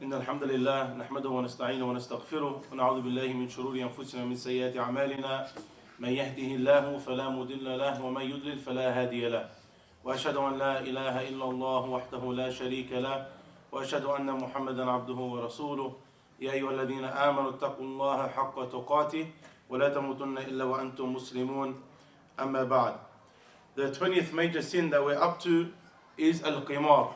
إن الحمد لله نحمده ونستعينه ونستغفره ونعوذ بالله من شرور أنفسنا ومن سيئات أعمالنا من يهده الله فلا مضل له ومن يضلل فلا هادي له وأشهد أن لا إله إلا الله وحده لا شريك له وأشهد أن محمدا عبده ورسوله يا أيها الذين آمنوا اتقوا الله حق تقاته ولا تموتن إلا وأنتم مسلمون أما بعد. The 20th major sin that we're up to is al-qimar,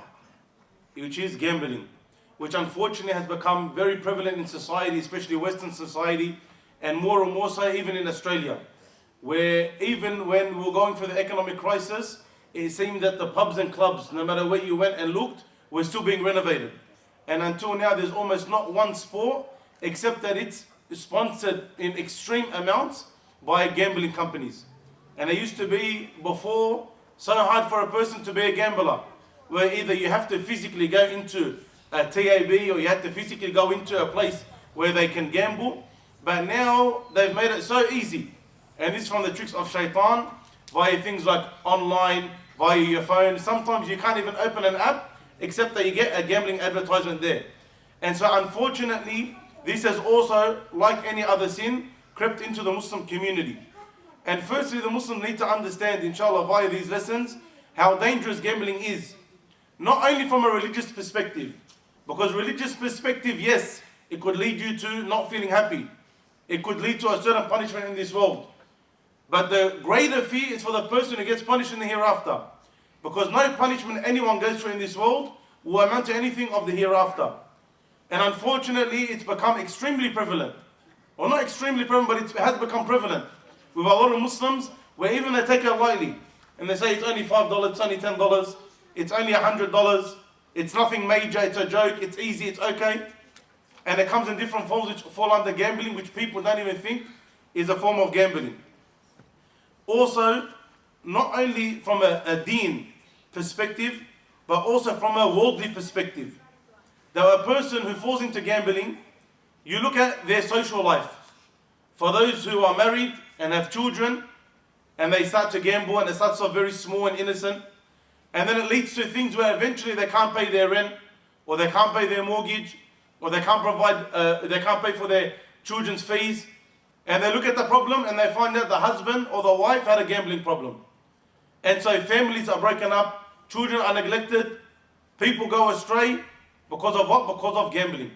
which is gambling, which unfortunately has become very prevalent in society, especially Western society, and more so even in Australia, where even when we were going through the economic crisis, it seemed that the pubs and clubs, no matter where you went and looked, were still being renovated. And until now, there's almost not one sport, except that it's sponsored in extreme amounts by gambling companies. And it used to be before so hard for a person to be a gambler, where either you have to physically go into a TAB or you have to physically go into a place where they can gamble. But now they've made it so easy. And this is from the tricks of shaitan, via things like online, via your phone. Sometimes you can't even open an app except that you get a gambling advertisement there. And so unfortunately, this has also, like any other sin, crept into the Muslim community. And firstly, the Muslims need to understand, inshallah, via these lessons, how dangerous gambling is. Not only from a religious perspective, because religious perspective, yes, it could lead you to not feeling happy. It could lead to a certain punishment in this world. But the greater fear is for the person who gets punished in the hereafter. Because no punishment anyone goes through in this world will amount to anything of the hereafter. And unfortunately, it's become extremely prevalent. Well, not extremely prevalent, but it has become prevalent with a lot of Muslims, where even they take it lightly. And they say it's only $5, it's only $10, it's only $100, it's nothing major, it's a joke, it's easy, it's okay. And it comes in different forms which fall under gambling, which people don't even think is a form of gambling. Also, not only from a deen perspective, but also from a worldly perspective. That a person who falls into gambling, you look at their social life. For those who are married and have children, and they start to gamble, and it starts off very small and innocent, and then it leads to things where eventually they can't pay their rent, or they can't pay their mortgage, or they can't pay for their children's fees, and they look at the problem and they find out the husband or the wife had a gambling problem. And so families are broken up, children are neglected, people go astray because of what? Because of gambling.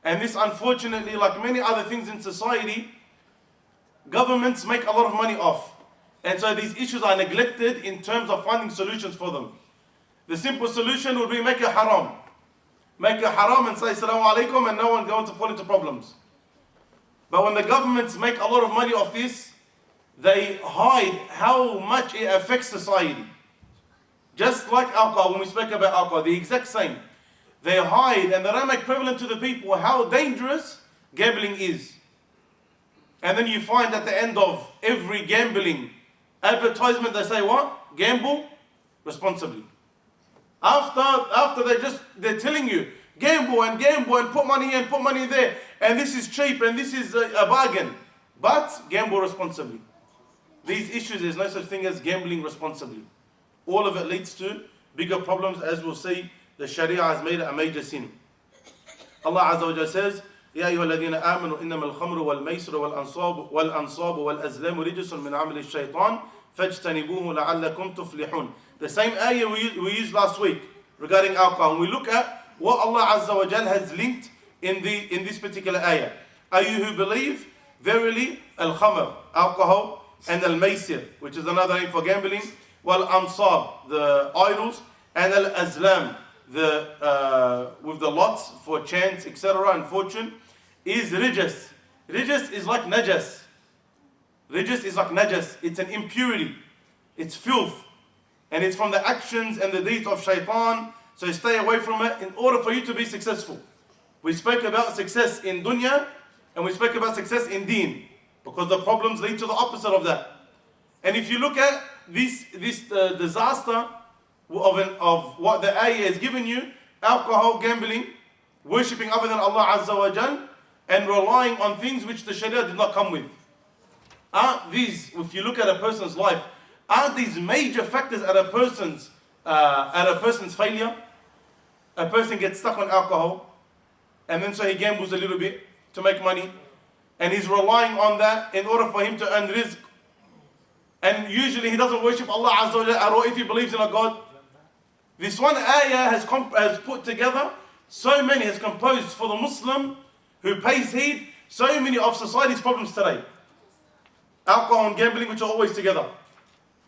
And this, unfortunately, like many other things in society, governments make a lot of money off. And so these issues are neglected in terms of finding solutions for them. The simple solution would be make it haram. Make it haram and say Assalamu alaikum, and no one's going to fall into problems. But when the governments make a lot of money off this, they hide how much it affects society. Just like alcohol, when we spoke about alcohol, the exact same. They hide and they don't make prevalent to the people how dangerous gambling is. And then you find at the end of every gambling advertisement, they say what? Gamble responsibly. After they're telling you, gamble and put money here and put money there, and this is cheap and this is a bargain. But gamble responsibly. These issues, there's no such thing as gambling responsibly. All of it leads to bigger problems, as we'll see. The Sharia has made it a major sin. Allah Azza wa Jalla says, يا أيها الذين آمنوا إنما الخمر والميسر والأنصاب والأزلام رجس من عمل الشيطان فاجتنبوه لعلكم تفلحون. The same ayah we used last week regarding alcohol. And we look at what Allah Azza wa Jalla has linked in this particular ayah. Are you who believe? Verily, al-khamr, alcohol, and al-maysir, which is another name for gambling, wal-ansab, the idols, and al-azlam, with the lots for chance, etc., and fortune, is rijis. Rijis is like najas. Rijis is like najas. It's an impurity. It's filth. And it's from the actions and the deeds of shaitan. So stay away from it in order for you to be successful. We spoke about success in dunya, and we spoke about success in deen, because the problems lead to the opposite of that. And if you look at this disaster of what the ayah has given you, alcohol, gambling, worshipping other than Allah Azza wa Jal, and relying on things which the Sharia did not come with. Aren't these, if you look at a person's life, aren't these major factors at a person's failure? A person gets stuck on alcohol, and then so he gambles a little bit to make money, and he's relying on that in order for him to earn rizq. And usually he doesn't worship Allah Azza wa Jalla at all if he believes in a God. This one ayah has put together so many, has composed for the Muslim who pays heed, so many of society's problems today. Alcohol and gambling, which are always together.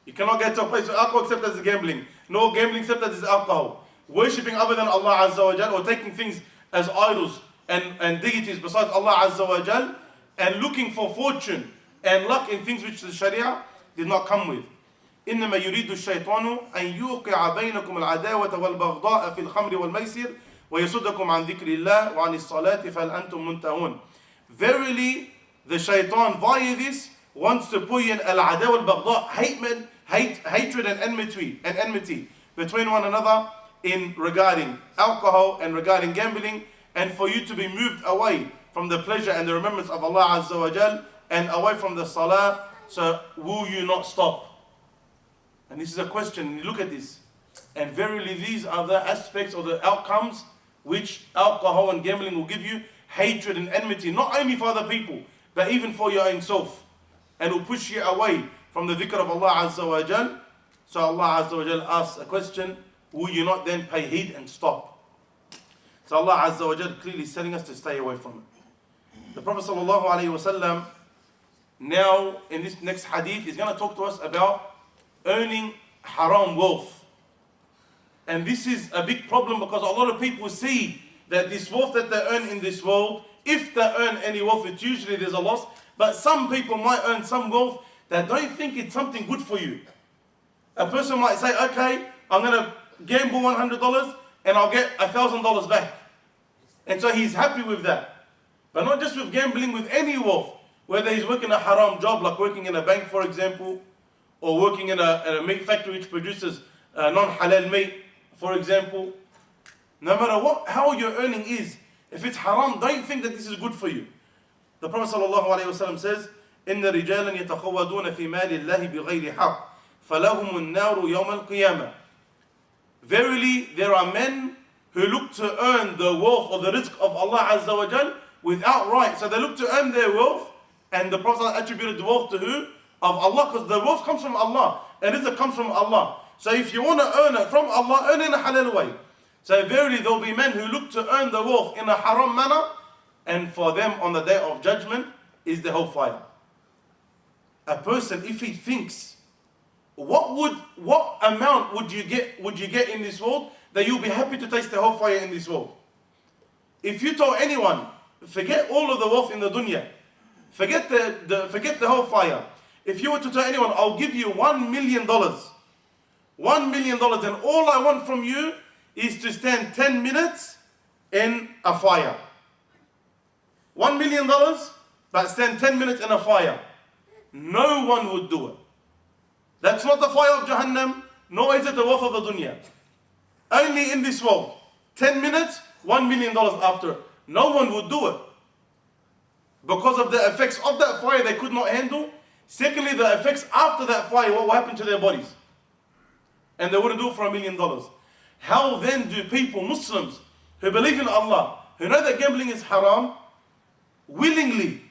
You cannot get to a place where alcohol except as gambling, nor gambling except as alcohol. Worshipping other than Allah Azza wa Jal, or taking things as idols and deities besides Allah Azza wa Jal, and looking for fortune and luck in things which the Sharia did not come with. إنما يريد الشيطان أن يوقع بينكم العداوة والبغضاء في الخمر والميسر ويصدكم عن ذكر الله وعن الصلاة فهل أنتم منتهون. Verily, the shaitan via this wants to put in al-adawa al-baghdha, hatred and enmity between one another in regarding alcohol and regarding gambling, and for you to be moved away from the pleasure and the remembrance of Allah Azza wa Jal and away from the salah. So will you not stop? And this is a question. You look at this, and verily these are the aspects or the outcomes which alcohol and gambling will give you: hatred and enmity, not only for other people, but even for your own self, and will push you away from the dhikr of Allah Azza wa Jal. So Allah Azza wa Jal asks a question: will you not then pay heed and stop? So Allah Azza wa Jal clearly is telling us to stay away from it. The Prophet Sallallahu Alaihi Wasallam now in this next hadith is going to talk to us about earning haram wealth. And this is a big problem because a lot of people see that this wealth that they earn in this world, if they earn any wealth, it's usually there's a loss. But some people might earn some wealth that don't think it's something good for you. A person might say, okay, I'm going to gamble $100 and I'll get $1,000 back. And so he's happy with that. But not just with gambling, with any wealth. Whether he's working a haram job, like working in a bank, for example, or working in a meat factory which produces non-halal meat, for example. No matter how your earning is, if it's haram, don't think that this is good for you. The Prophet ﷺ says, إِنَّ رِجَالًا يَتَخَوَّدُونَ فِي مَالِ اللَّهِ بِغَيْرِ حَقٍّ فَلَهُمُ النَّارُ يَوْمَ الْقِيَامَةِ. Verily, there are men who look to earn the wealth or the rizq of Allah Azza wa Jal without right. So they look to earn their wealth, and the Prophet attributed the wealth to who? Of Allah, because the wealth comes from Allah, and rizq comes from Allah. So if you want to earn it from Allah, earn it in a halal way. So verily there will be men who look to earn the wealth in a haram manner, and for them on the day of judgment is the hellfire. A person, if he thinks, what amount would you get in this world that you'll be happy to taste the hellfire in this world? If you told anyone, forget all of the wealth in the dunya, forget the hellfire. If you were to tell anyone, I'll give you $1 million, $1 million, and all I want from you is to stand 10 minutes in a fire. $1 million, but stand 10 minutes in a fire. No one would do it. That's not the fire of Jahannam, nor is it the wealth of the dunya. Only in this world. 10 minutes, $1 million after. No one would do it. Because of the effects of that fire they could not handle. Secondly, the effects after that fire, what will happen to their bodies? And they wouldn't do it for $1 million. How then do people, Muslims, who believe in Allah, who know that gambling is haram, willingly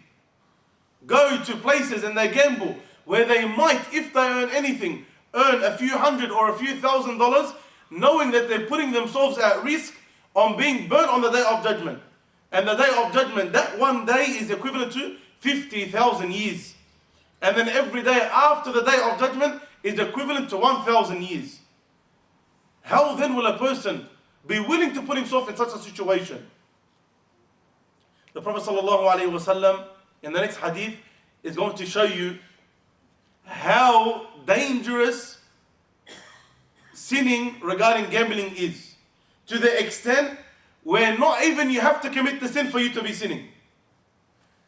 go to places and they gamble where they might, if they earn anything, earn a few hundred or a few $1,000s, knowing that they're putting themselves at risk on being burnt on the day of judgment. And the day of judgment, that one day is equivalent to 50,000 years. And then every day after the day of judgment is equivalent to 1,000 years. How then will a person be willing to put himself in such a situation? The Prophet ﷺ in the next hadith is going to show you how dangerous sinning regarding gambling is. To the extent where not even you have to commit the sin for you to be sinning.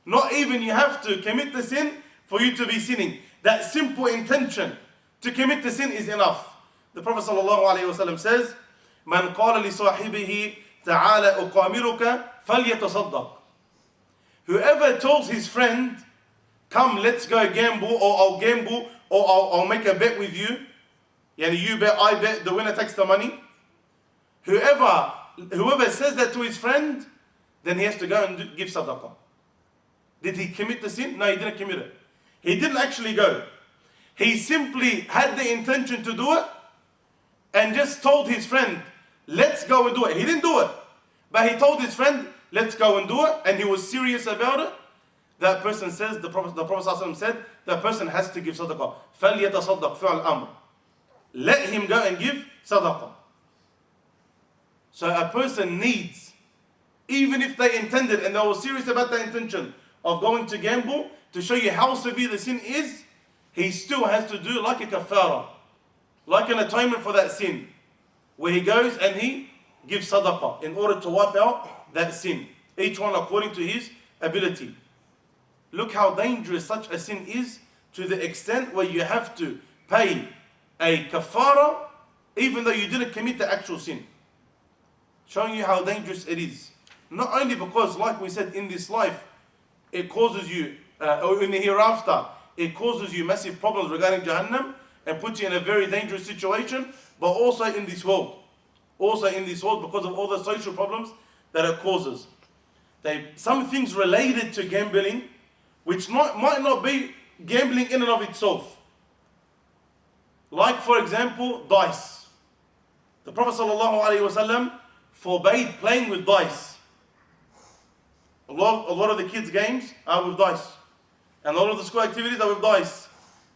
Not even you have to commit the sin for you to be sinning. That simple intention to commit the sin is enough. The Prophet ﷺ says, "Man qala li sahibihi ta'ala uqamiruka falyatasaddaq." Whoever tells his friend, "Come, let's go gamble," or "I'll gamble," or I'll make a bet with you. Yani you bet, I bet, the winner takes the money. Whoever says that to his friend, then he has to go and give sadaqah. Did he commit the sin? No, he didn't commit it. He didn't actually go. He simply had the intention to do it and just told his friend, let's go and do it. He didn't do it, but he told his friend, let's go and do it, and he was serious about it. That person says, the Prophet ﷺ said, that person has to give sadaqah. فَلْيَتَصَدَّقْ فِعْلْ الْأَمْرِ. Let him go and give sadaqah. So a person needs, even if they intended and they were serious about their intention of going to gamble, to show you how severe the sin is, he still has to do like a kafara, like an atonement for that sin, where he goes and he gives sadaqah in order to wipe out that sin, each one according to his ability. Look how dangerous such a sin is, to the extent where you have to pay a kafara even though you didn't commit the actual sin. Showing you how dangerous it is. Not only because, like we said, in this life, it causes you, or in the hereafter, it causes you massive problems regarding Jahannam and puts you in a very dangerous situation, but also in this world. Also in this world, because of all the social problems that it causes. Some things related to gambling, which might not be gambling in and of itself. Like, for example, dice. The Prophet ﷺ forbade playing with dice. A lot of the kids' games are with dice. And a lot of the school activities are with dice.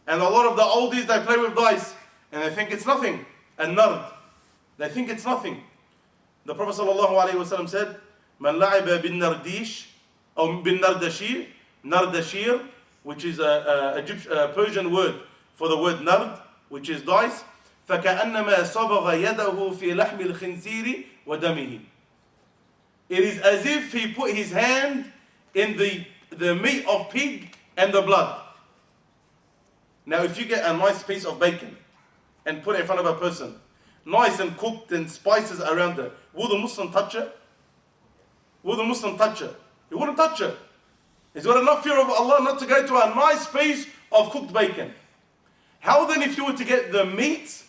And a lot of the oldies, they play with dice. And they think it's nothing. And nard. They think it's nothing. The Prophet ﷺ said, Man la'aba bin nardish, or bin nardashir, nardashir, which is a Persian word for the word nard, which is dice. فَكَأَنَّمَا صَبَغَ يَدَهُ فِي لَحْمِ الْخِنْزِيرِ وَدَمِهِ. It is as if he put his hand in the meat of pig and the blood. Now if you get a nice piece of bacon and put it in front of a person, nice and cooked and spices around it, will the Muslim touch it? Will the Muslim touch it? He wouldn't touch it. He's got enough fear of Allah not to go to a nice piece of cooked bacon. How then if you were to get the meat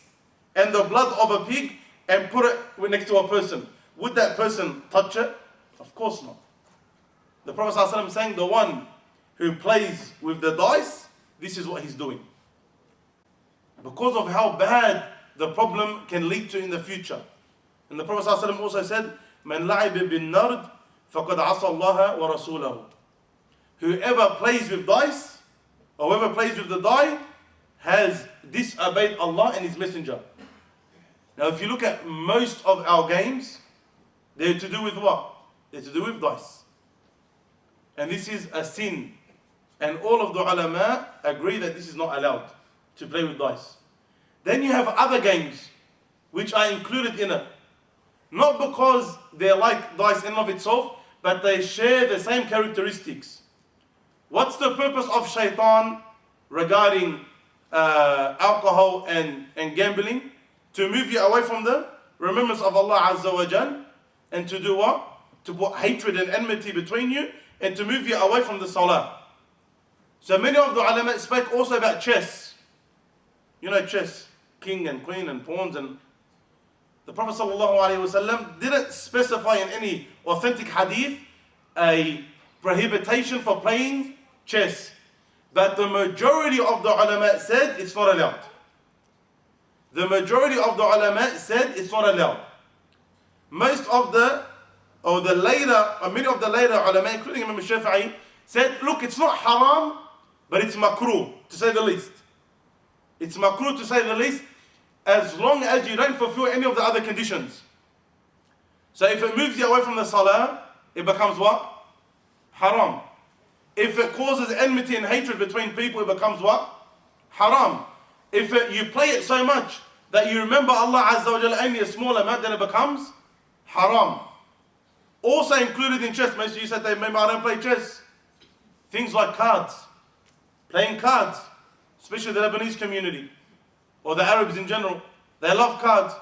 and the blood of a pig and put it next to a person, would that person touch it? Of course not. The Prophet ﷺ is saying the one who plays with the dice, this is what he's doing. Because of how bad the problem can lead to in the future. And the Prophet ﷺ also said, Man la'ib bin nard, faqad asa Allah wa rasulahu. Whoever plays with dice, or whoever plays with the die, has disobeyed Allah and His Messenger. Now if you look at most of our games, they're to do with what? They're to do with dice. And this is a sin. And all of the ulama agree that this is not allowed, to play with dice. Then you have other games which are included in it. Not because they're like dice in and of itself, but they share the same characteristics. What's the purpose of shaitan regarding alcohol and gambling? To move you away from the remembrance of Allah Azza wa Jal, and to do what? To put hatred and enmity between you, and to move you away from the salah. So many of the ulama spoke also about chess. You know chess, king and queen and pawns, and the Prophet ﷺ didn't specify in any authentic hadith a prohibition for playing chess. But the majority of the ulama said it's not allowed. The majority of the ulama said it's not allowed. Many of the later ulama, including Imam Shafi'i, said, look, it's not haram, but it's makruh, to say the least. It's makruh, to say the least, as long as you don't fulfill any of the other conditions. So if it moves you away from the salah, it becomes what? Haram. If it causes enmity and hatred between people, it becomes what? Haram. If you play it so much that you remember Allah Azza wa Jalla only a small amount, then it becomes haram. Also included in chess, most of you said, maybe I don't play chess. Things like cards. Playing cards. Especially the Lebanese community. Or the Arabs in general. They love cards.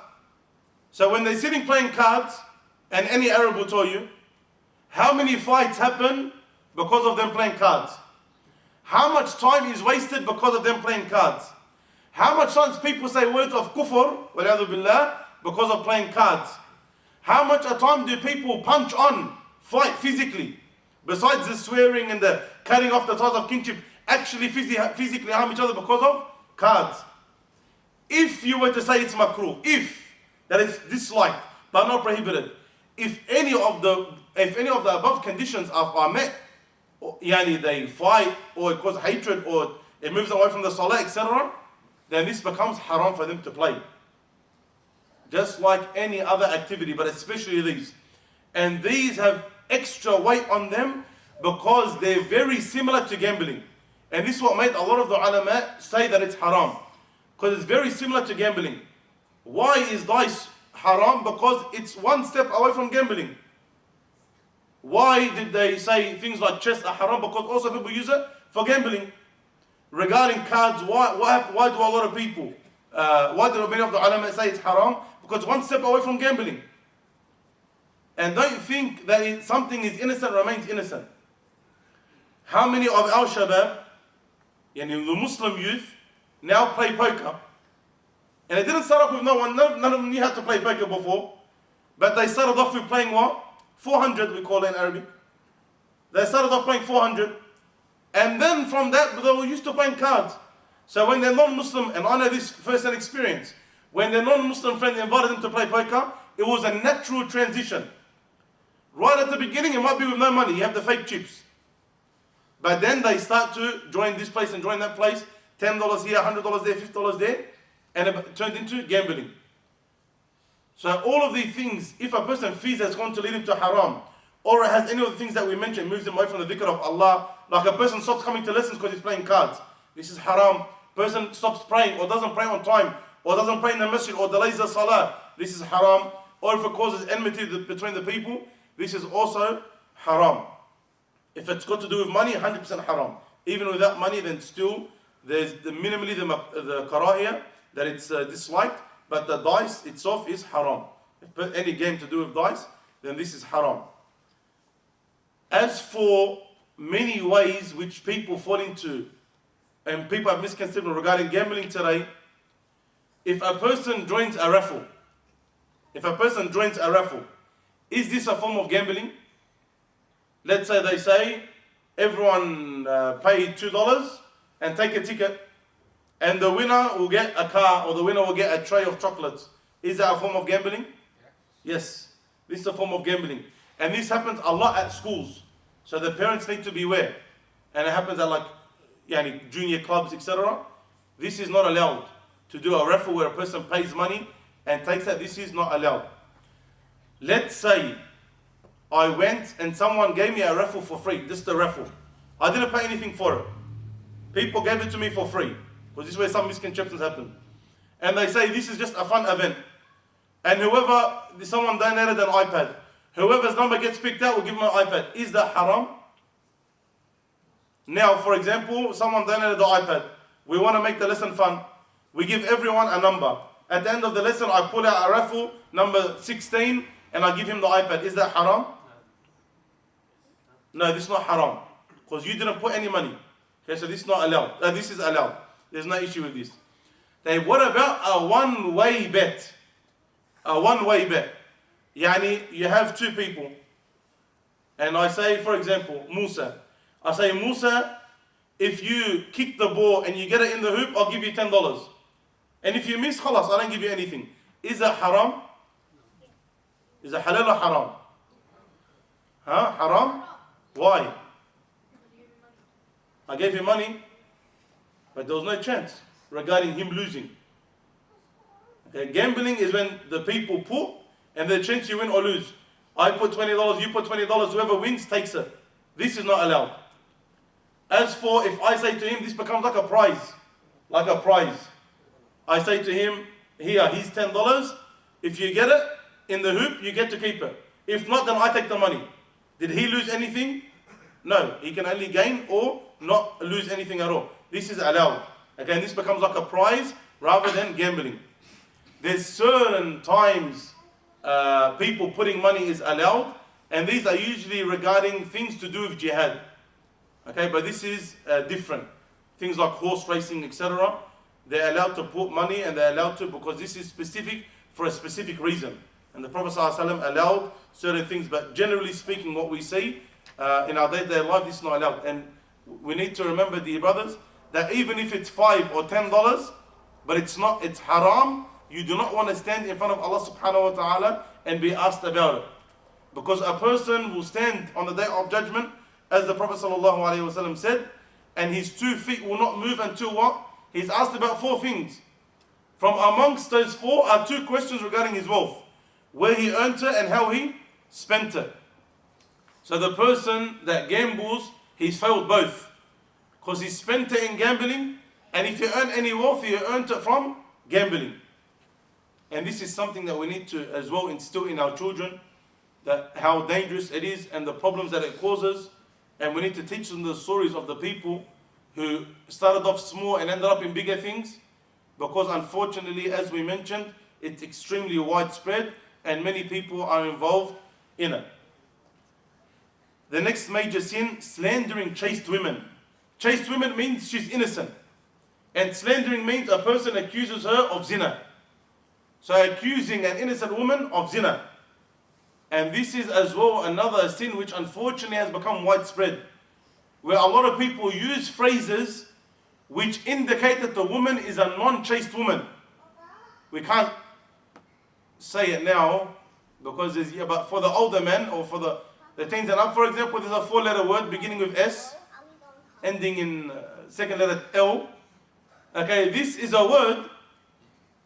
So when they're sitting playing cards, and any Arab will tell you, how many fights happen because of them playing cards? How much time is wasted because of them playing cards? How much times people say words of kufr, billah, because of playing cards? How much a time do people punch on fight physically, besides the swearing and the cutting off the ties of kinship, actually physically harm each other because of cards. If you were to say it's makruh, if that is disliked but not prohibited, if any of the above conditions are met, yani they fight or it causes hatred or it moves away from the salah, etc., then this becomes haram for them to play. Just like any other activity, but especially these. And these have extra weight on them because they're very similar to gambling. And this is what made a lot of the ulama say that it's haram. Because it's very similar to gambling. Why is dice haram? Because it's one step away from gambling. Why did they say things like chess are haram? Because also people use it for gambling. Regarding cards, why do a lot of people, why do many of the ulama say it's haram? Because one step away from gambling. And don't think that something is innocent remains innocent. How many of our shabab, yani the Muslim youth, now play poker? And it didn't start off with none of them knew how to play poker before. But they started off with playing what? 400 we call it in Arabic. They started off playing 400. And then from that, they were used to playing cards. So when they're non-Muslim, and I know this first-hand experience, when their non-Muslim friend invited them to play poker, it was a natural transition. Right at the beginning, it might be with no money. You have the fake chips. But then they start to join this place and join that place. $10 here, $100 there, $50 there. And it turned into gambling. So all of these things, if a person feels that's going to lead him to haram, or it has any of the things that we mentioned, moves him away from the dhikr of Allah, like a person stops coming to lessons because he's playing cards. This is haram. Person stops praying or doesn't pray on time, or doesn't pray in the masjid, or delays the salah. This is haram. Or if it causes enmity between the people, this is also haram. If it's got to do with money, 100% haram. Even without money, then still there's minimally the karahiyah, that it's disliked, but the dice itself is haram. If any game to do with dice, then this is haram. As for many ways which people fall into, and people have misconception regarding gambling today, if a person joins a raffle, is this a form of gambling? Let's say they say, everyone pay $2 and take a ticket, and the winner will get a car, or the winner will get a tray of chocolates. Is that a form of gambling? Yes, this is a form of gambling. And this happens a lot at schools. So the parents need to beware. And it happens at junior clubs, etc. This is not allowed. To do a raffle where a person pays money and takes that, this is not allowed. Let's say I went and someone gave me a raffle for free, just a raffle. I didn't pay anything for it. People gave it to me for free. Because this is where some misconceptions happen. And they say this is just a fun event. And someone donated an iPad. Whoever's number gets picked out will give them an iPad. Is that haram? Now, for example, someone donated the iPad. We want to make the lesson fun. We give everyone a number. At the end of the lesson, I pull out a raffle, number 16, and I give him the iPad. Is that haram? No, this is not haram. Because you didn't put any money. Okay, so this is not allowed. This is allowed. There's no issue with this. Then what about a one-way bet? A one-way bet. Yani, you have two people. And I say, for example, Musa. I say, Musa, if you kick the ball and you get it in the hoop, I'll give you $10. And if you miss, khalas, I don't give you anything. Is that haram? Is that halal or haram? Huh? Haram? Why? I gave him money, but there was no chance regarding him losing. Okay, gambling is when the people put and the chance you win or lose. I put $20, you put $20, whoever wins takes it. This is not allowed. As for if I say to him, this becomes like a prize. Like a prize. I say to him, here, he's $10. If you get it in the hoop, you get to keep it. If not, then I take the money. Did he lose anything? No. He can only gain or not lose anything at all. This is allowed. Again, this becomes like a prize rather than gambling. There's certain times people putting money is allowed, and these are usually regarding things to do with jihad. Okay, but this is different. Things like horse racing, etc. They're allowed to put money, and they're allowed to because this is specific for a specific reason. And the Prophet ﷺ allowed certain things, but generally speaking, what we see in our day-to-day life, this is not allowed. And we need to remember, dear brothers, that even if it's $5 or $10, but it's haram, you do not want to stand in front of Allah subhanahu wa ta'ala and be asked about it. Because a person will stand on the day of judgment, as the Prophet sallallahu alaihi wasallam said, and his 2 feet will not move until what? He's asked about 4 things. From amongst those 4 are 2 questions regarding his wealth. Where he earned it and how he spent it. So the person that gambles, he's failed both. Because he spent it in gambling, and if he earned any wealth, he earned it from gambling. And this is something that we need to as well instill in our children, that how dangerous it is and the problems that it causes. And we need to teach them the stories of the people who started off small and ended up in bigger things. Because unfortunately, as we mentioned, it's extremely widespread and many people are involved in it. The next major sin, slandering chaste women. Chaste women means she's innocent. And slandering means a person accuses her of zina. So accusing an innocent woman of zina. And this is as well another sin which unfortunately has become widespread. Where a lot of people use phrases which indicate that the woman is a non-chaste woman. We can't say it now because but for the older men or for the teens and up, for example, there's a 4-letter word beginning with S, ending in second letter L. Okay, this is a word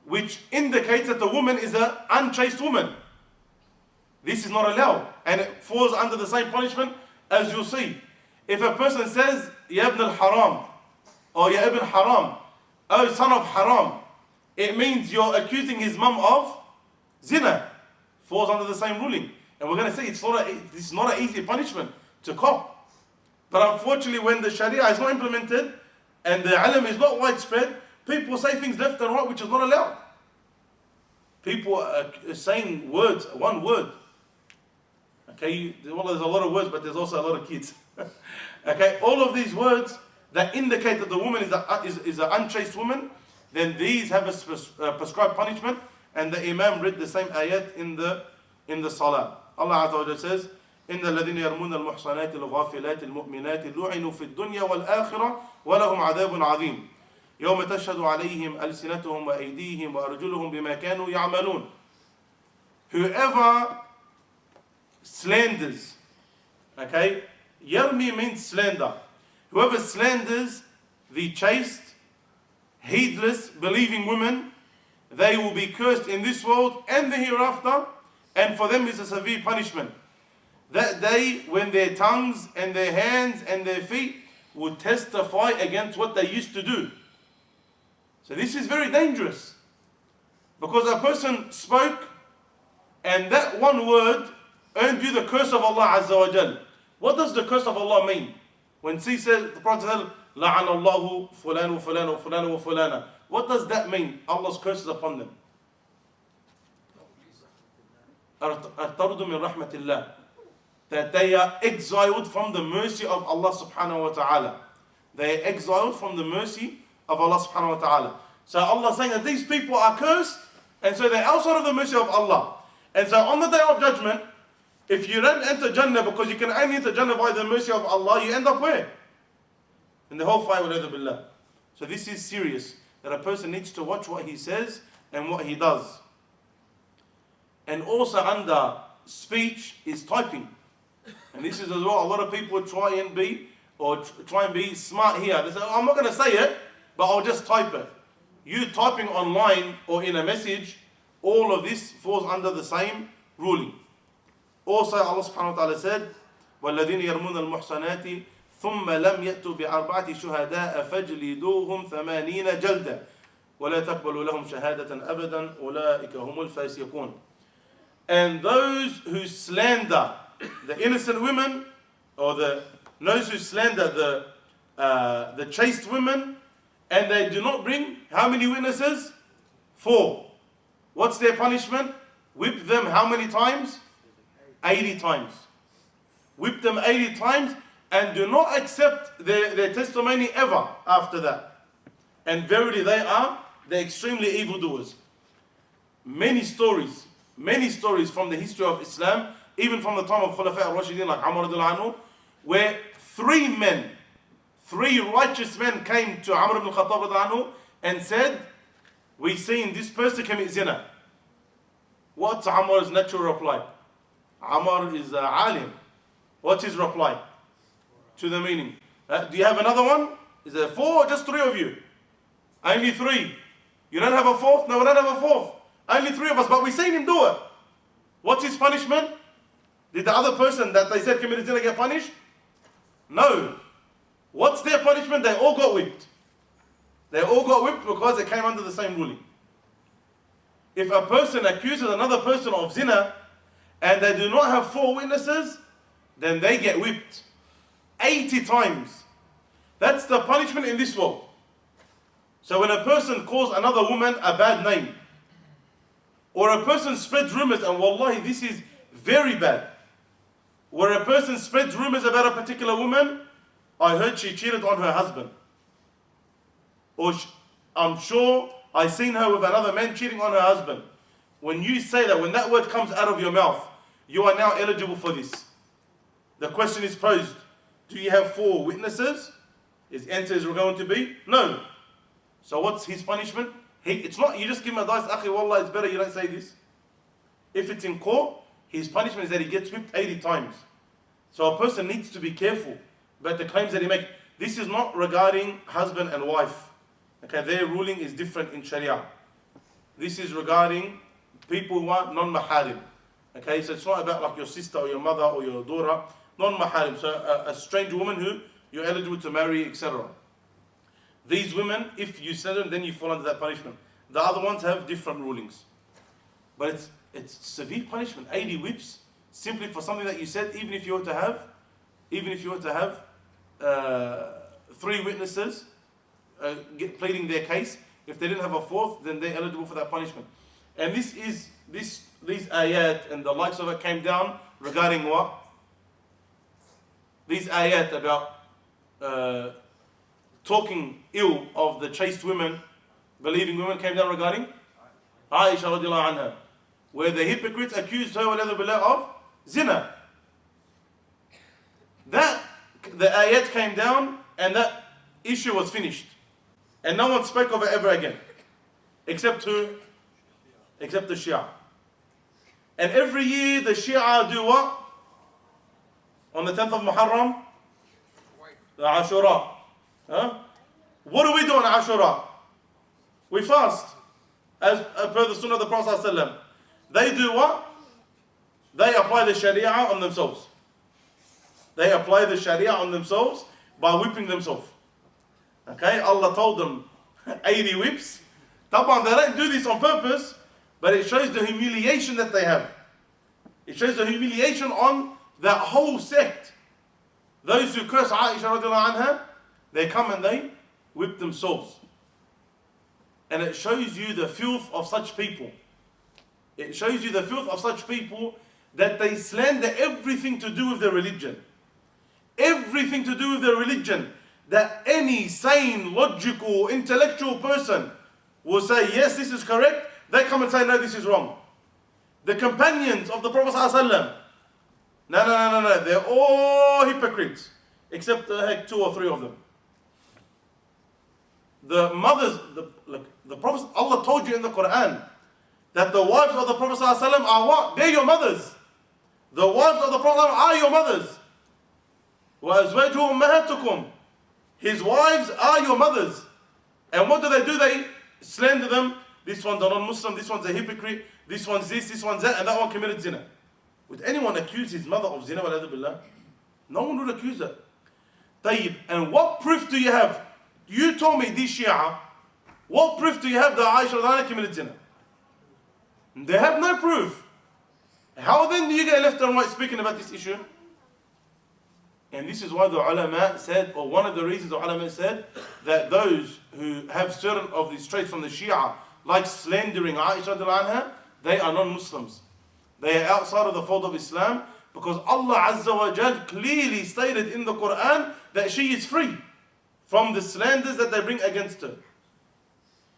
which indicates that the woman is an unchaste woman. This is not allowed, and it falls under the same punishment as you'll see. If a person says, Ya ibn al-haram, or Ya ibn haram, oh son of haram, it means you're accusing his mum of zina. Falls under the same ruling. And we're going to say this is not an easy punishment to cop. But unfortunately, when the Sharia is not implemented and the ilm is not widespread, people say things left and right which is not allowed. People are saying words, one word. Okay, well, there's a lot of words, but there's also a lot of kids. Okay, all of these words that indicate that the woman is an unchaste woman, then these have a prescribed punishment. And the Imam read the same ayat in the Salah. Allah Azza wa Jalla says, إن الذين يرمون المحصنات الغافلات المؤمنات لعنوا في الدنيا والآخرة ولهم عذاب عظيم يوم تشهد عليهم ألسنتهم وأيديهم وأرجلهم بما كانوا يعملون. Whoever slanders, okay, yarmi means slander. Whoever slanders the chaste, heedless, believing women, they will be cursed in this world and the hereafter, and for them is a severe punishment. That day when their tongues and their hands and their feet will testify against what they used to do. So this is very dangerous. Because a person spoke and that one word earned you the curse of Allah Azza wa Jal. What does the curse of Allah mean? When he says, the Prophet said, لَعَنَ اللَّهُ فُلَانُ وَفُلَانُ وَفُلَانُ وَفُلَانَ. What does that mean? Allah's curses upon them. الطرد من رحمة الله. That they are exiled from the mercy of Allah subhanahu wa ta'ala. They are exiled from the mercy of Allah subhanahu wa ta'ala. So Allah is saying that these people are cursed, and so they're outside of the mercy of Allah. And so on the day of judgment, if you don't enter Jannah because you can only enter Jannah by the mercy of Allah, you end up where? In the whole fire, wal-'adhu billah. So this is serious, that a person needs to watch what he says and what he does. And also under speech is typing. And this is as well, a lot of people try and be smart here. They say, I'm not going to say it, but I'll just type it. You typing online or in a message, all of this falls under the same ruling. Also Allah subhanahu wa ta'ala said, وَالَّذِينَ يَرْمُونَ الْمُحْصَنَاتِ ثُمَّ لَمْ يَأْتُوا بِأَرْبَعَةِ شُهَدَاءَ فَاجْلِدُوهُمْ 80 جَلْدًا وَلَا تَقْبَلُوا لَهُمْ شَهَادَةً أَبَدًا أُولَٰئِكَ هُمُ الْفَاسِقُونَ. And those who slander the innocent women, or those who slander the chaste women, and they do not bring how many witnesses? 4. What's their punishment? Whip them how many times? 80 times. Whip them 80 times and do not accept their testimony ever after that. And verily they are the extremely evildoers. Many stories many stories from the history of Islam, even from the time of Khulafa al-Rashidin like Umar radiallahu anhu, where three righteous men came to Umar ibn al-Khattab radiallahu anhu and said, we seen this person commit zina. What's Umar's natural reply? Umar is alim. What's his reply to the meaning? Do you have another one? Is there 4 or just 3 of you? Only 3. You don't have a 4th? No, we don't have a 4th. Only 3 of us, but we seen him do it. What's his punishment? Did the other person that they said committed zina get punished? No. What's their punishment? They all got whipped. They all got whipped because they came under the same ruling. If a person accuses another person of zina and they do not have 4 witnesses, then they get whipped 80 times. That's the punishment in this world. So when a person calls another woman a bad name, or a person spreads rumors, and wallahi this is very bad, where a person spreads rumors about a particular woman, I heard she cheated on her husband. Or I'm sure I seen her with another man cheating on her husband. When you say that, when that word comes out of your mouth, you are now eligible for this. The question is posed, do you have 4 witnesses? His answer is going to be, no. So what's his punishment? It's not, you just give him advice, akhi, wallah, it's better you don't say this. If it's in court, his punishment is that he gets whipped 80 times. So a person needs to be careful about the claims that he makes. This is not regarding husband and wife. Okay, their ruling is different in Sharia. This is regarding people who are non-maharim. Okay, so it's not about like your sister or your mother or your daughter, non-maharim. So a strange woman who you're eligible to marry, etc. These women, if you send them, then you fall under that punishment. The other ones have different rulings. But it's severe punishment, 80 whips, simply for something that you said, even if you were to have 3 witnesses pleading their case. If they didn't have a 4th, then they're eligible for that punishment. And these ayat and the likes of it came down regarding what? These ayat about talking ill of the chaste women, believing women, came down regarding Aisha radiallahu anha, where the hypocrites accused her of zina. The ayat came down and that issue was finished. And no one spoke of it ever again. Except who? Except the Shia. And every year the Shia do what? On the 10th of Muharram? The Ashura. Huh? What do we do on Ashura? We fast. As per the Sunnah of the Prophet ﷺ. They do what? They apply the Sharia on themselves. They apply the Sharia on themselves by whipping themselves. Okay, Allah told them 80 whips. Taban, they don't do this on purpose, but it shows the humiliation that they have. It shows the humiliation on that whole sect. Those who curse Aisha radiallahu anha, they come and they whip themselves. And it shows you the filth of such people. It shows you the filth of such people that they slander everything to do with their religion. Everything to do with their religion. That any sane, logical, intellectual person will say, yes, this is correct. They come and say, no, this is wrong. The companions of the Prophet ﷺ, no, they're all hypocrites. Except 2 or 3 of them. The mothers, the Prophet, Allah told you in the Quran, that the wives of the Prophet ﷺ are what? They're your mothers. The wives of the Prophet are your mothers. وَأَزْوَاجُهُ أُمَّهَاتُكُمْ. His wives are your mothers. And what do? They slander them. This one's a non-Muslim, this one's a hypocrite, this one's this one's that, and that one committed zina. Would anyone accuse his mother of zina? No one would accuse her. طيب, and what proof do you have? You told me, this Shia, what proof do you have that Aisha radiallahu anha committed zina? They have no proof. How then do you get left and right speaking about this issue? And this is why the ulama said, or one of the reasons the ulama said, that those who have certain of these traits from the Shia, like slandering Aisha radiallahu anha, they are non-Muslims. They are outside of the fold of Islam, because Allah Azza wa Jal clearly stated in the Quran that she is free from the slanders that they bring against her.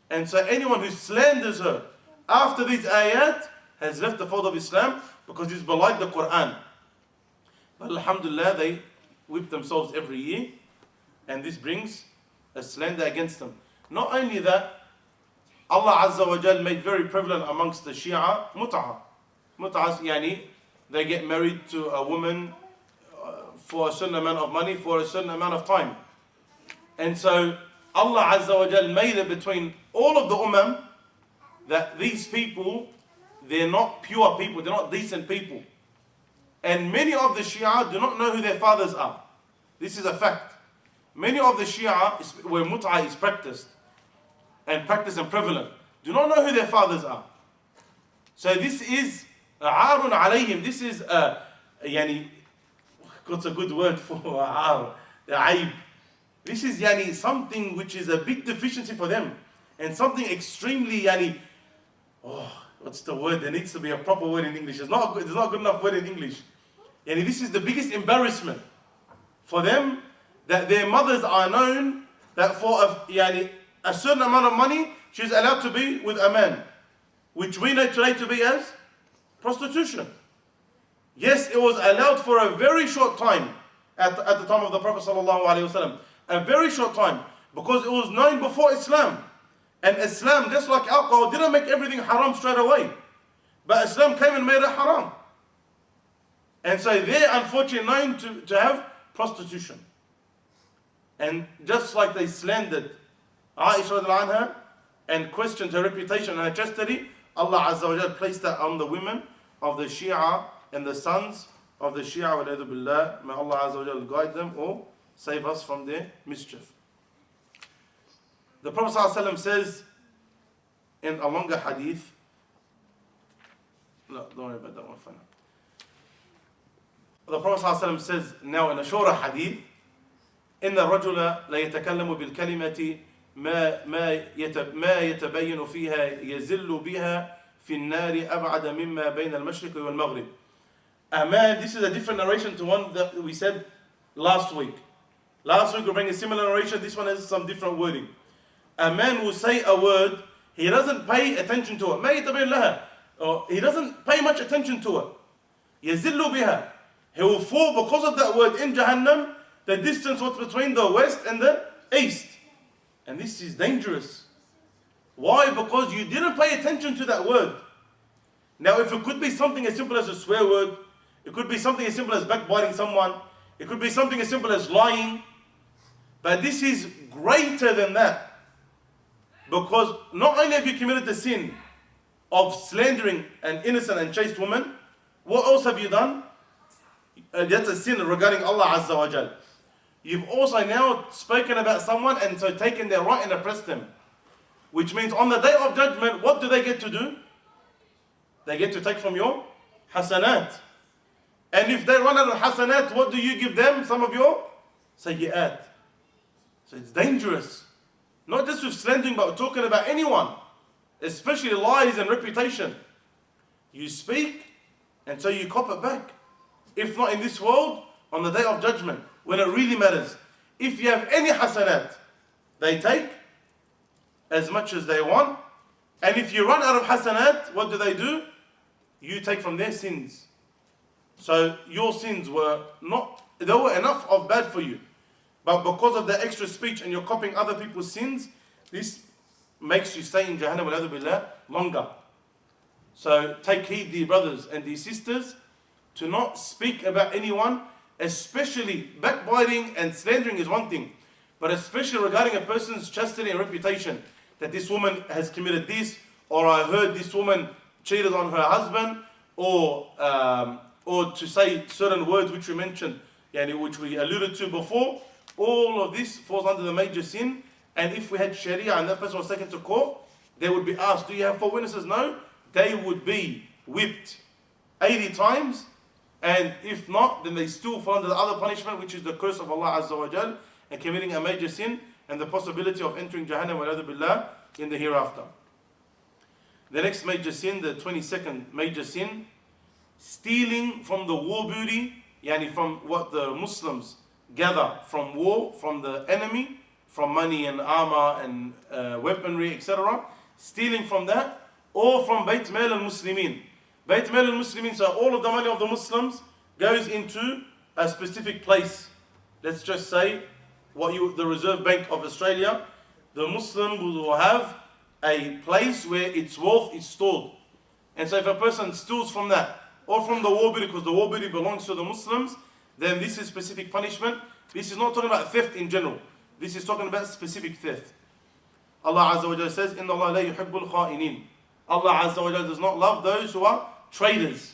And so anyone who slanders her after these ayat has left the fold of Islam because he's belied the Quran. But alhamdulillah, they whip themselves every year, and this brings a slander against them. Not only that, Allah Azza wa Jal made very prevalent amongst the Shia mut'ah. Mut'ah, yani, they get married to a woman for a certain amount of money, for a certain amount of time. And so Allah Azza wa Jal made it between all of the ummah that these people, they're not pure people, they're not decent people. And many of the Shia do not know who their fathers are. This is a fact. Many of the Shia, where mut'ah is practiced and prevalent, do not know who their fathers are. So this is aarun alayhim. This is yani, what's a good word for aar? Aib. This is yani something which is a big deficiency for them, and something extremely yani. What's the word? There needs to be a proper word in English. There's not a good enough word in English. Yani this is the biggest embarrassment for them, that their mothers are known that for a certain amount of money, she's allowed to be with a man, which we know today to be as prostitution. Yes, it was allowed for a very short time at the time of the Prophet ﷺ. A very short time, because it was known before Islam. And Islam, just like alcohol, didn't make everything haram straight away. But Islam came and made it haram. And so they're unfortunately known to have prostitution. And just like they slandered Aisha anha and questioned her reputation and her chastity, Allah Azza wa Jalla placed that on the women of the Shia and the sons of the Shia. Wa billah. May Allah Azza wa Jalla guide them or save us from their mischief. The Prophet ﷺ says in a longer hadith, no, don't worry about that one for now. The Prophet ﷺ says now in a shorter hadith, إن الرجل لا يتكلم بالكلمة ما يتبين فيها يزل بها في النار أبعد مما بين المشرق والمغرب. A man, this is a different narration to one that we said last week. Last week we bring a similar narration, this one has some different wording. A man will say a word, he doesn't pay attention to it. ما يتبين لها. Or he doesn't pay much attention to it. يزل بها. He will fall because of that word in Jahannam, the distance what's between the west and the east. And this is dangerous. Why? Because you didn't pay attention to that word. Now if it could be something as simple as a swear word, it could be something as simple as backbiting someone, it could be something as simple as lying, but this is greater than that. Because not only have you committed the sin of slandering an innocent and chaste woman, what else have you done? That's a sin regarding Allah Azza wa Jal. You've also now spoken about someone and so taken their right and oppressed them. Which means on the day of judgment, what do they get to do? They get to take from your hasanat. And if they run out of hasanat, what do you give them? Some of your sayyi'at. So it's dangerous. Not just with slandering, but talking about anyone. Especially lies and reputation. You speak, and so you cop it back. If not in this world, on the day of judgment, when it really matters. If you have any hasanat, they take as much as they want. And if you run out of hasanat, what do? You take from their sins. So your sins were enough of bad for you. But because of the extra speech and you're copying other people's sins, this makes you stay in Jahannam wal-'adhu billah longer. So take heed, dear brothers and dear sisters, to not speak about anyone, especially backbiting and slandering is one thing, but especially regarding a person's chastity and reputation, that this woman has committed this, or I heard this woman cheated on her husband, or to say certain words which we mentioned, which we alluded to before. All of this falls under the major sin. And if we had Sharia and that person was taken to court, they would be asked, do you have 4 witnesses? No. They would be whipped 80 times. And if not, then they still fall under the other punishment, which is the curse of Allah Azza wa Jal, and committing a major sin, and the possibility of entering Jahannam wal-'adhu billah in the hereafter. The next major sin, the 22nd major sin, stealing from the war booty, from what the Muslims gather from war, from the enemy, from money and armor and weaponry, etc. Stealing from that, or from Bayt Mal al-Muslimin, Bayt Mal al-Muslimin, so all of the money of the Muslims goes into a specific place. Let's just say the Reserve Bank of Australia, the Muslim will have a place where its wealth is stored. And so if a person steals from that, or from the war booty, because the war booty belongs to the Muslims, then this is specific punishment. This is not talking about theft in general. This is talking about specific theft. Allah Azza wa Jalla says, إِنَّ اللَّهَ لَا يُحِبُّ الْخَائِنِينَ. Allah Azza wa Jalla does not love those who are traders.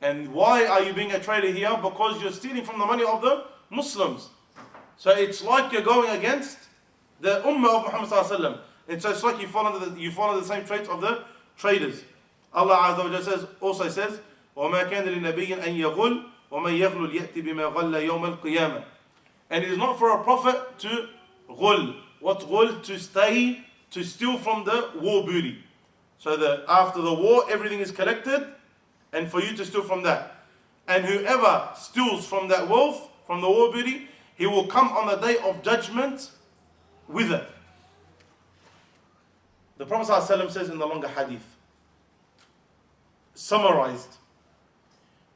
And why are you being a trader here? Because you're stealing from the money of the Muslims. So it's like you're going against the Ummah of Muhammad Sallallahu Alaihi Wasallam. And so it's like you follow the same traits of the traders. Allah Azza wa Jalla also says, وَمَا كَانَ لِنَبِيٍّ أَن يَغُلْ وَمَنْ يَغْلُلْ يَأْتِ بِمَا غَلَّ يَوْمَ الْقِيَامَةِ. And it is not for a prophet to ghul. What ghul? To steal from the war booty. So that after the war, everything is collected, and for you to steal from that. And whoever steals from that wealth, from the war booty, he will come on the day of judgment with it. The Prophet ﷺ says in the longer hadith, summarized,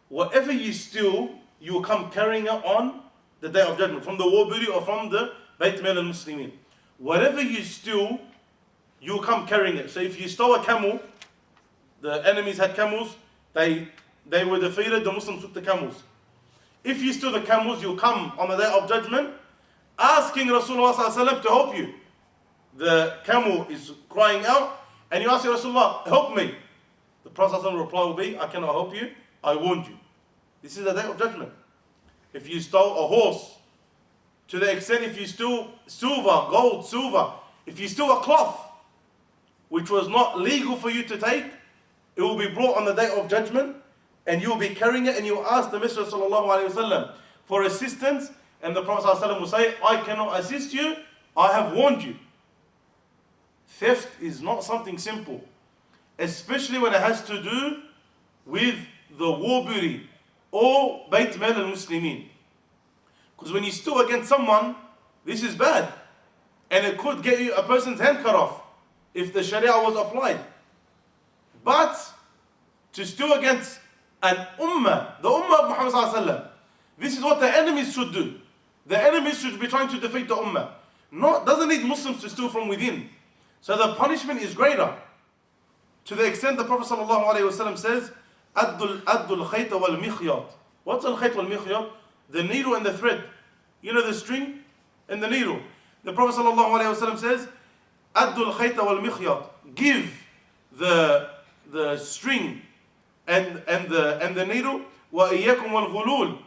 whatever you steal, you will come carrying it on the day of judgment, from the war booty or from the Bayt Mal al-Muslimin. Whatever you steal, you will come carrying it. So if you stole a camel, the enemies had camels, they were defeated, the Muslims took the camels. If you steal the camels, you'll come on the day of judgment asking Rasulullah ﷺ to help you. The camel is crying out, and you ask Rasulullah, help me. The Prophet ﷺ reply will be, I cannot help you, I warned you. This is the day of judgment. If you stole a horse, to the extent if you steal silver, gold, silver, if you steal a cloth, which was not legal for you to take, it will be brought on the day of judgment, and you will be carrying it, and you will ask the Messenger ﷺ for assistance, and the Prophet ﷺ will say, I cannot assist you, I have warned you. Theft is not something simple, especially when it has to do with the war booty or Bayt Mal al-Muslimin. Because when you steal against someone, this is bad, and it could get you a person's hand cut off if the Sharia was applied. But to steal against an ummah, the ummah of Muhammad Sallallahu Alaihi Wasallam, this is what the enemies should do. The enemies should be trying to defeat the ummah. Doesn't need Muslims to steal from within. So the punishment is greater. To the extent the Prophet Sallallahu Alaihi Wasallam says, Addul khayt wal mikhyat. What's al khayt wal mikhyat? The needle and the thread. You know the string and the needle. The Prophet Sallallahu Alaihi Wasallam says, Addul khayt wal mikhyat. Give the string and the needle, wa iyyakum wal ghulul,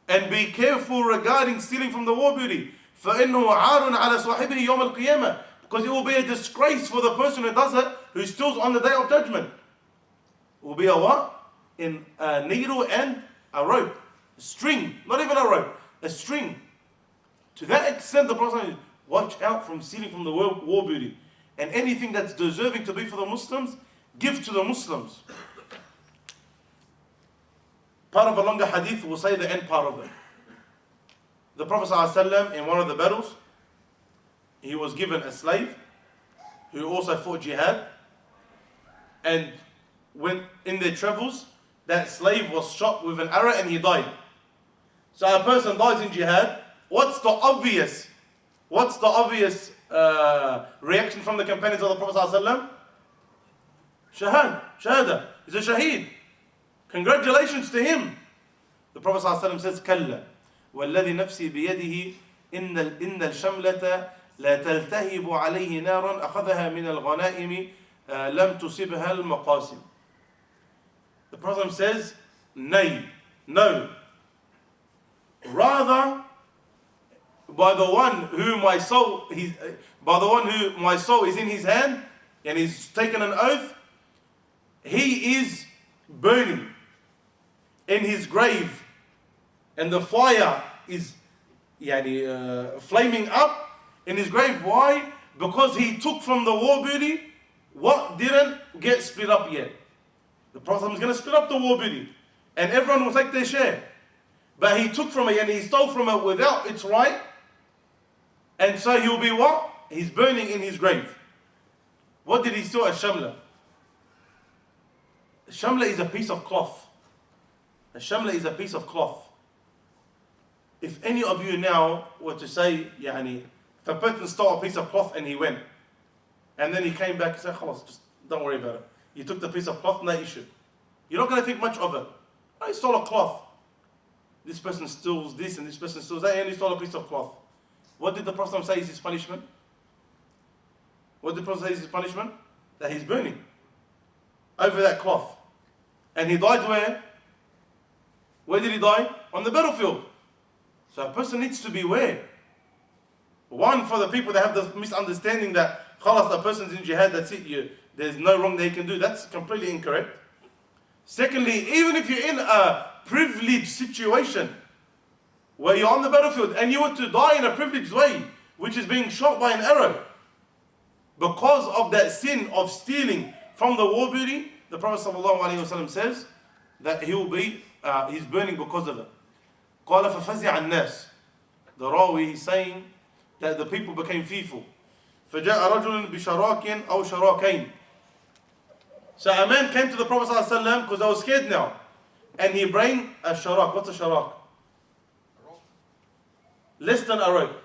and be careful regarding stealing from the war booty. فَإِنَّهُ عَارٌ عَلَى صَاحِبِهِ يَوْمَ الْقِيَامَةِ. Because it will be a disgrace for the person who does it, who steals on the day of judgment. It will be a what? In a needle and a rope. A string. Not even a rope. A string. To that extent, the Prophet says, watch out from stealing from the war booty. And anything that's deserving to be for the Muslims, give to the Muslims. Part of a longer hadith will say the end part of it. The Prophet ﷺ, in one of the battles, he was given a slave who also fought jihad. And when in their travels, that slave was shot with an arrow and he died. So a person dies in jihad. What's the obvious reaction from the companions of the Prophet ﷺ? Shahada. He's a shaheed. Congratulations to him. The Prophet ﷺ says, كلا والذي نفسي بيده إن الشملة لا تلتهب عليه نارا أخذها من الغنائم لم تصبها المقاسم. The Prophet says, nay, no. Rather, by the one who my soul is in his hand, and he's taken an oath, he is burning in his grave, and the fire is flaming up in his grave. Why? Because he took from the war booty what didn't get split up yet. The Prophet is going to split up the war booty, and everyone will take their share. But he took from it and he stole from it without its right, and so he'll be what? He's burning in his grave. What did he steal? A shamla. Shamla is a piece of cloth. A shamla is a piece of cloth. If any of you now were to say, if a person stole a piece of cloth and he went, and then he came back and said, "Khalas, just don't worry about it. You took the piece of cloth, no issue." You're not going to think much of it. Oh, he stole a cloth. This person steals this and this person steals that, and he stole a piece of cloth. What did the Prophet say is his punishment? What did the Prophet say is his punishment? That he's burning over that cloth. And he died where? Where did he die? On the battlefield. So a person needs to beware. One, for the people that have the misunderstanding that khalas, the person's in jihad, that's it, there's no wrong they can do. That's completely incorrect. Secondly, even if you're in a privileged situation where you're on the battlefield and you were to die in a privileged way, which is being shot by an arrow, because of that sin of stealing from the war booty, the Prophet ﷺ says that he will be, he's burning because of it. قال ففزع الناس. The Rawi is saying that the people became fearful. فجاء رجل بشراك أو شراكين. So a man came to the Prophet ﷺ because they were scared now. And he brought a sharak. What's a sharak? Less than a rope.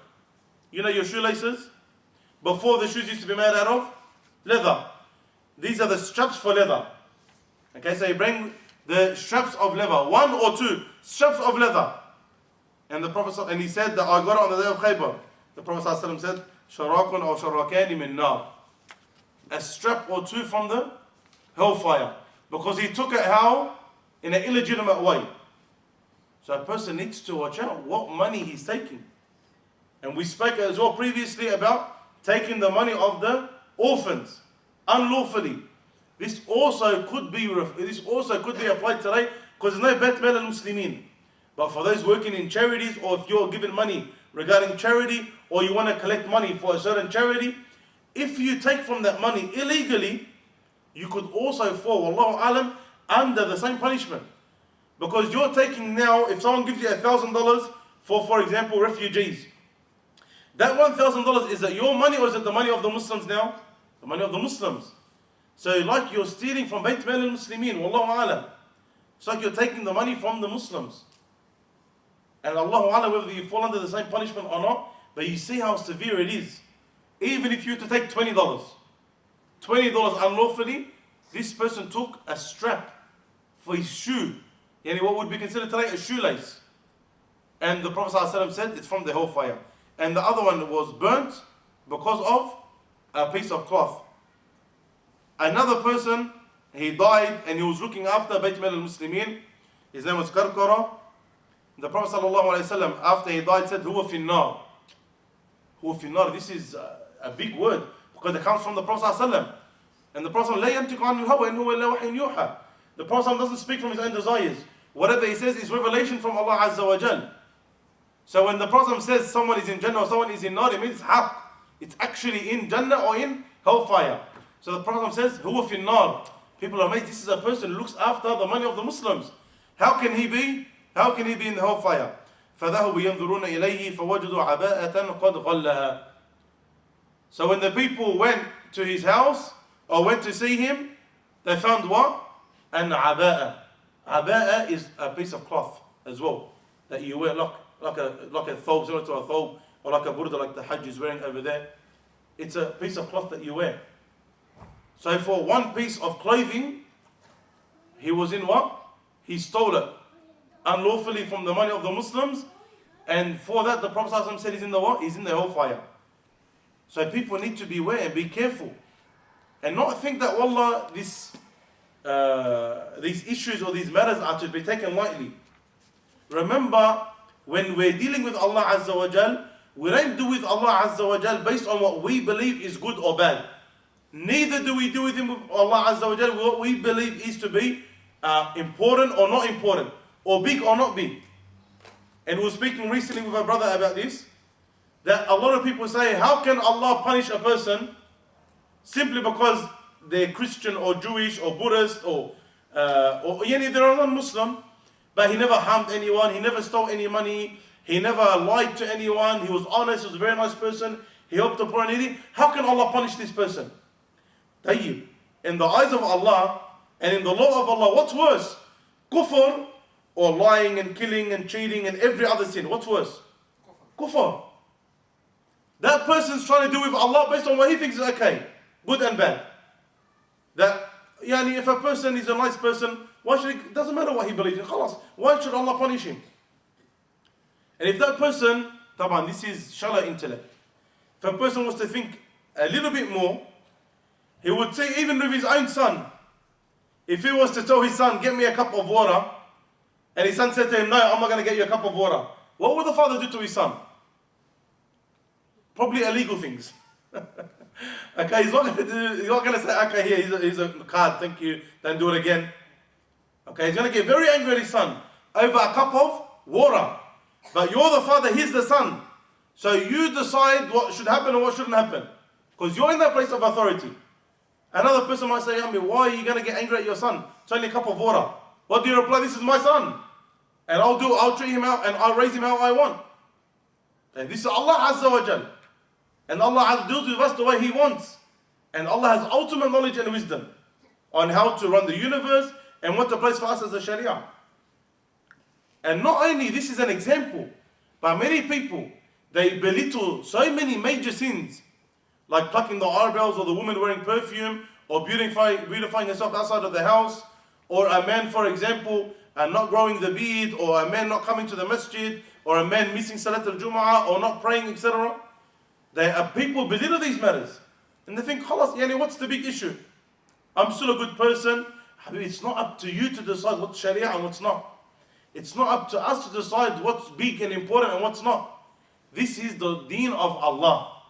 You know your shoelaces? Before the shoes used to be made out of leather. These are the straps for leather. Okay, so he bring the straps of leather. 1 or 2 straps of leather. And the Prophet, and he said that I got it on the day of Khaybar. The Prophet ﷺ said, Sharakun or Sharakani min nar. A strap or 2 from the hellfire. Because he took it how? In an illegitimate way. So a person needs to watch out what money he's taking. And we spoke as well previously about taking the money of the orphans unlawfully. This also could be applied today because there's no Bait Mal al-Muslimin. But for those working in charities, or if you're given money regarding charity, or you want to collect money for a certain charity, if you take from that money illegally, you could also fall, Wallahu alam, under the same punishment. Because you're taking now, if someone gives you $1,000 for example, refugees, that $1,000, is it your money or is it the money of the Muslims now? The money of the Muslims. So like you're stealing from Bait Mal al-Muslimin, Wallahu alam. It's like you're taking the money from the Muslims. And Allahu alam, whether you fall under the same punishment or not, but you see how severe it is. Even if you were to take $20 unlawfully, this person took a strap for his shoe. Yani what would be considered today a shoelace. And the Prophet ﷺ said it's from the hellfire. And the other one was burnt because of a piece of cloth. Another person, he died and he was looking after Bait Mal al-Muslimin. His name was Karkara. The Prophet ﷺ, after he died, said, Huwa fi nar. Huwa fi nar. This is a big word because it comes from the Prophet ﷺ. And the Prophet لا ينطق عن الهوى إن هو إلا وحي يوحى. The Prophet doesn't speak from his own desires. Whatever he says is revelation from Allah Azza wa Jal. So when the Prophet says someone is in Jannah or someone is in Nar, it means haqq. It's actually in Jannah or in hellfire. So the Prophet says, Huwa fi nar. People are amazed, this is a person who looks after the money of the Muslims. How can he be? How can he be in the hellfire? فَذَهُبُ يَنْظُرُونَ إِلَيْهِ فَوَجَدُوا عَبَاءَةً قَدْ غَلَّهَا. So when the people went to his house, or went to see him, they found what? An aba'a. Aba'a is a piece of cloth as well, that you wear like a thobe, similar to a thobe, or like a burda like the Hajj is wearing over there. It's a piece of cloth that you wear. So for one piece of clothing, he was in what? He stole it unlawfully from the money of the Muslims, and for that the Prophet ﷺ said he's in the what? He's in the hellfire. So people need to beware and be careful. And not think that, wallah, these issues or these matters are to be taken lightly. Remember, when we're dealing with Allah Azza wa Jal, we don't do with Allah Azza wa Jal based on what we believe is good or bad. Neither do we do with Him, with Allah Azza wa Jal, what we believe is to be important or not important, or big or not big. And we were speaking recently with a brother about this, that a lot of people say, how can Allah punish a person simply because they're Christian or Jewish or Buddhist or they're non-Muslim, but he never harmed anyone, he never stole any money, he never lied to anyone, he was honest, he was a very nice person, he helped the poor and needy. How can Allah punish this person? Tayyib. In the eyes of Allah, And in the law of Allah, what's worse? Kufr or lying and killing and cheating and every other sin. What's worse? Kufr. That person's trying to do with Allah based on what he thinks is okay, good and bad. That, yani, if a person is a nice person, why should it doesn't matter what he believes in, khalas. Why should Allah punish him? And if that person, taban, this is shallow intellect. If a person was to think a little bit more, he would say, even with his own son, if he was to tell his son, get me a cup of water, and his son said to him, no, I'm not going to get you a cup of water, what would the father do to his son? Probably illegal things. Okay, he's not going to say, okay, here, here's a card, thank you, then do it again. Okay, he's going to get very angry at his son over a cup of water. But you're the father, he's the son. So you decide what should happen and what shouldn't happen. Because you're in that place of authority. Another person might say, why are you going to get angry at your son? It's only a cup of water. What do you reply? This is my son. And I'll treat him out and I'll raise him how I want. And this is Allah Azza wa Jal. And Allah deals with us the way He wants. And Allah has ultimate knowledge and wisdom on how to run the universe and what to place for us as a Sharia. And not only this is an example, but many people, they belittle so many major sins, like plucking the eyebrows, or the woman wearing perfume, or beautifying herself outside of the house, or a man, for example, not growing the beard, or a man not coming to the masjid, or a man missing Salat al-Jum'ah, or not praying, etc. People belittle these matters. And they think, khalas, yani, what's the big issue? I'm still a good person. It's not up to you to decide what's Sharia and what's not. It's not up to us to decide what's big and important and what's not. This is the deen of Allah.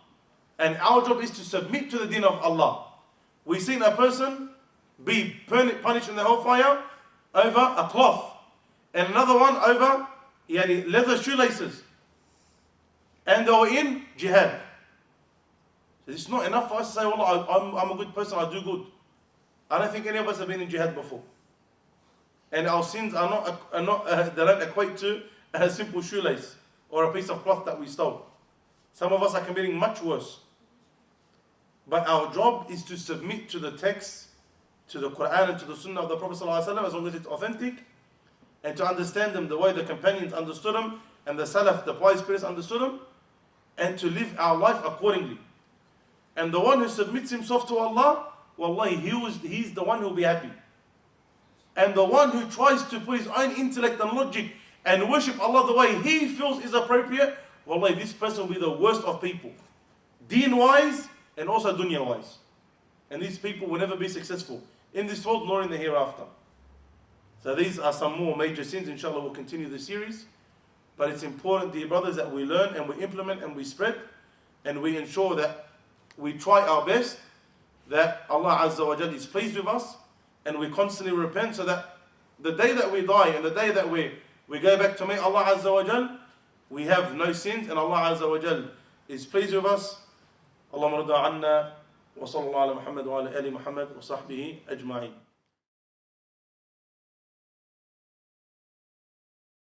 And our job is to submit to the deen of Allah. We've seen a person be punished in the hellfire over a cloth. And another one over leather shoelaces. And they were in jihad. It's not enough for us to say, well, I'm a good person, I do good. I don't think any of us have been in jihad before. And our sins are not they don't equate to a simple shoelace or a piece of cloth that we stole. Some of us are committing much worse. But our job is to submit to the text, to the Quran and to the Sunnah of the Prophet ﷺ, as long as it's authentic, and to understand them the way the companions understood them, and the Salaf, the pious spirits, understood them, and to live our life accordingly. And the one who submits himself to Allah, wallahi, he's the one who will be happy. And the one who tries to put his own intellect and logic and worship Allah the way he feels is appropriate, wallahi, this person will be the worst of people. Deen-wise and also dunya-wise. And these people will never be successful in this world nor in the hereafter. So these are some more major sins. Inshallah, we'll continue the series. But it's important, dear brothers, that we learn and we implement and we spread and we ensure that we try our best, that Allah Azza wa Jal is pleased with us, and we constantly repent, so that the day that we die and the day that we go back to meet Allah Azza wa Jal, we have no sins and Allah Azza wa Jal is pleased with us. Allahumma rida anna wa sallallahu ala Muhammad wa ala ali Muhammad wa sahbihi ajma'in.